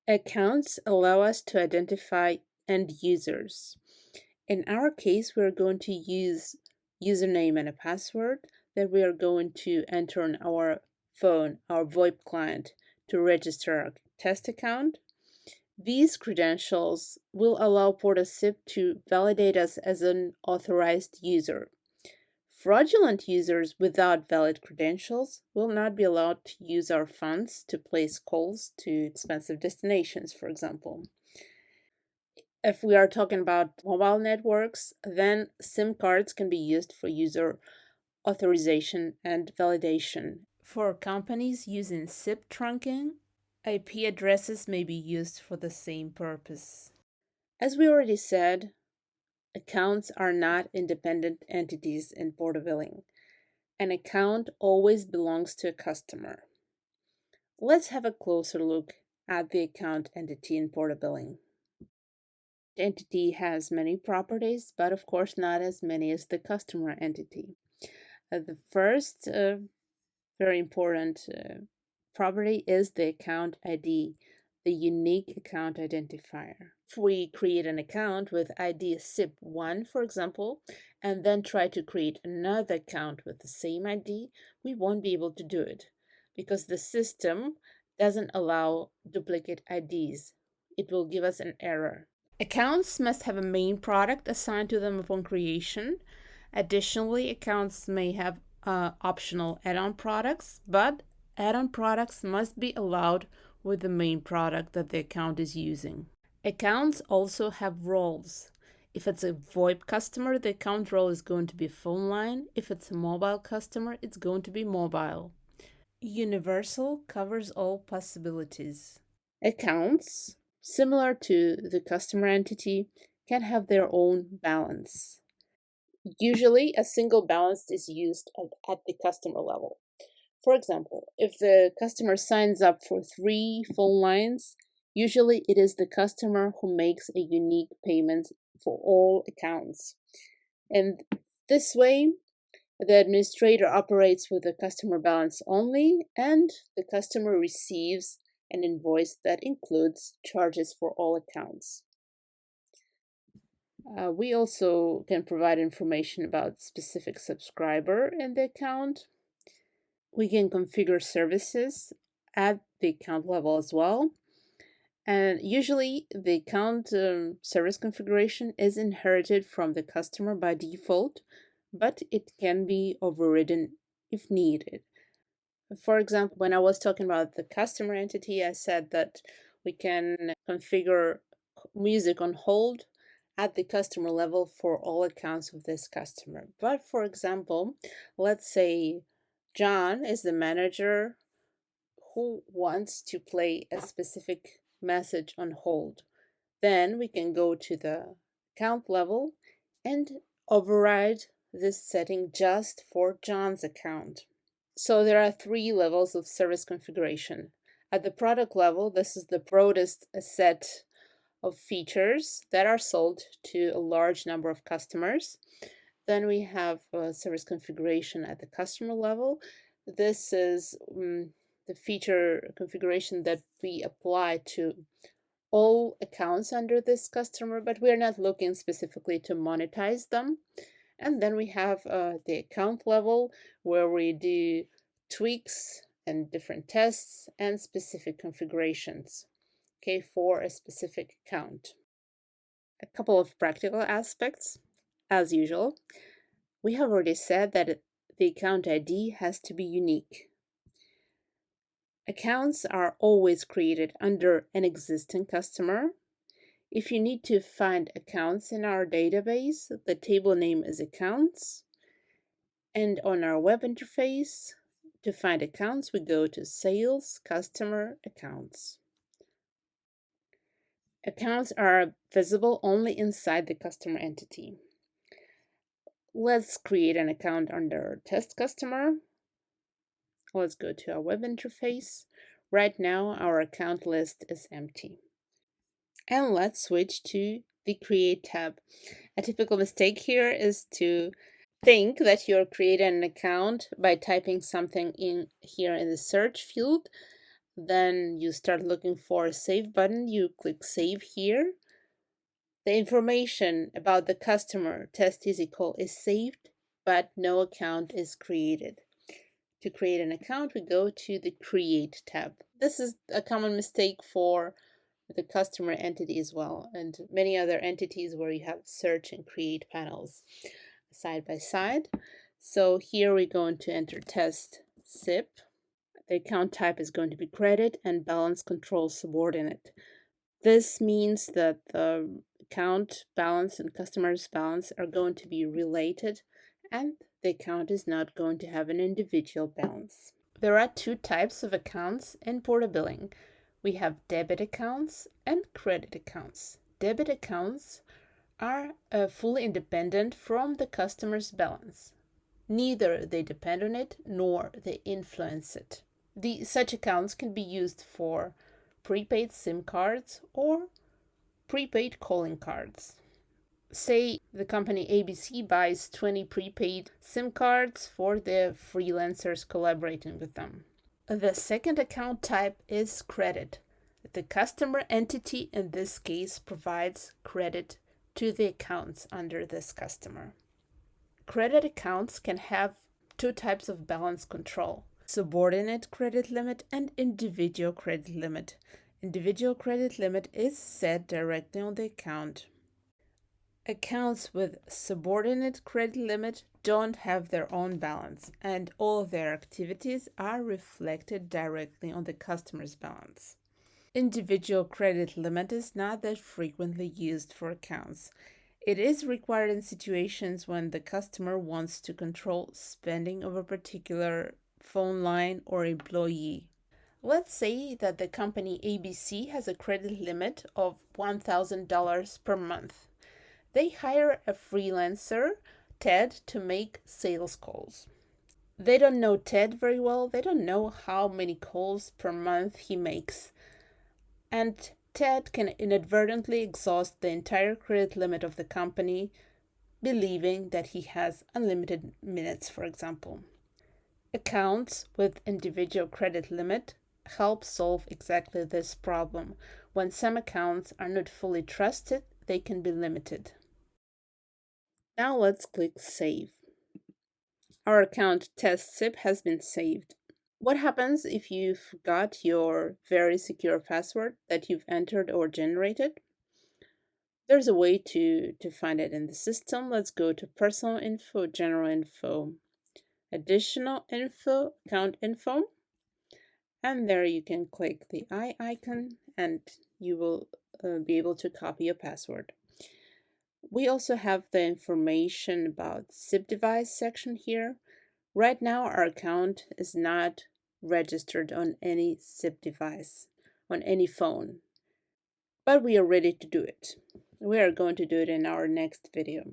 Accounts allow us to identify end users. In our case, we're going to use username and a password that we are going to enter on our phone, our VoIP client, to register our test account. These credentials will allow PortaSwitch to validate us as an authorized user. Fraudulent users without valid credentials will not be allowed to use our funds to place calls to expensive destinations, for example. If we are talking about mobile networks, then SIM cards can be used for user authorization and validation. For companies using SIP trunking, IP addresses may be used for the same purpose. As we already said, accounts are not independent entities in portabilling. An account always belongs to a customer. Let's have a closer look at the account entity in portabilling. The entity has many properties, but of course not as many as the customer entity. The first very important property is the account ID, the unique account identifier. If we create an account with ID SIP1, for example, and then try to create another account with the same ID, we won't be able to do it because the system doesn't allow duplicate IDs. It will give us an error. Accounts must have a main product assigned to them upon creation. Additionally, accounts may have optional add-on products, but add-on products must be allowed with the main product that the account is using. Accounts also have roles. If it's a VoIP customer, the account role is going to be phone line. If it's a mobile customer, it's going to be mobile. Universal covers all possibilities. Accounts, similar to the customer entity, can have their own balance. Usually, a single balance is used at the customer level. For example, if the customer signs up for 3 phone lines, usually it is the customer who makes a unique payment for all accounts. And this way, the administrator operates with the customer balance only, and the customer receives an invoice that includes charges for all accounts. We also can provide information about specific subscriber in the account. We can configure services at the account level as well. And usually the account service configuration is inherited from the customer by default, but it can be overridden if needed. For example, when I was talking about the customer entity, I said that we can configure music on hold at the customer level for all accounts of this customer. But for example, let's say John is the manager who wants to play a specific message on hold. Then we can go to the account level and override this setting just for John's account. So there are 3 levels of service configuration. At the product level, this is the broadest set of features that are sold to a large number of customers. Then we have service configuration at the customer level. This is the feature configuration that we apply to all accounts under this customer, but we are not looking specifically to monetize them. And then we have the account level where we do tweaks and different tests and specific configurations, okay, for a specific account. A couple of practical aspects, as usual. We have already said that the account ID has to be unique. Accounts are always created under an existing customer. If you need to find accounts in our database, the table name is accounts. And on our web interface, to find accounts, we go to Sales, Customer, Accounts. Accounts are visible only inside the customer entity. Let's create an account under Test Customer. Let's go to our web interface. Right now, our account list is empty. And let's switch to the Create tab. A typical mistake here is to think that you're creating an account by typing something in here in the search field. Then you start looking for a save button. You click save here. The information about the customer test is equal is saved, but no account is created. To create an account, we go to the Create tab. This is a common mistake for the customer entity as well, and many other entities where you have search and create panels side by side. So here we're going to enter test SIP. The account type is going to be credit and balance control subordinate. This means that the account balance and customer's balance are going to be related, and the account is not going to have an individual balance. There are two types of accounts in Porta billing. We have debit accounts and credit accounts. Debit accounts are fully independent from the customer's balance. Neither they depend on it nor they influence it. Such accounts can be used for prepaid SIM cards or prepaid calling cards. Say the company ABC buys 20 prepaid SIM cards for the freelancers collaborating with them. The second account type is credit. The customer entity in this case provides credit to the accounts under this customer. Credit accounts can have two types of balance control: subordinate credit limit and individual credit limit. Individual credit limit is set directly on the account. Accounts with subordinate credit limit don't have their own balance, and all of their activities are reflected directly on the customer's balance. Individual credit limit is not that frequently used for accounts. It is required in situations when the customer wants to control spending of a particular phone line or employee. Let's say that the company ABC has a credit limit of $1,000 per month. They hire a freelancer, Ted, to make sales calls. They don't know Ted very well. They don't know how many calls per month he makes. And Ted can inadvertently exhaust the entire credit limit of the company, believing that he has unlimited minutes, for example. Accounts with individual credit limit help solve exactly this problem. When some accounts are not fully trusted, they can be limited. Now let's click Save. Our account test SIP has been saved. What happens if you forgot your very secure password that you've entered or generated? There's a way to find it in the system. Let's go to Personal Info, General Info, Additional Info, Account Info. And there you can click the eye icon and you will be able to copy your password. We also have the information about SIP device section here. Right now, our account is not registered on any SIP device, on any phone, but we are ready to do it. We are going to do it in our next video.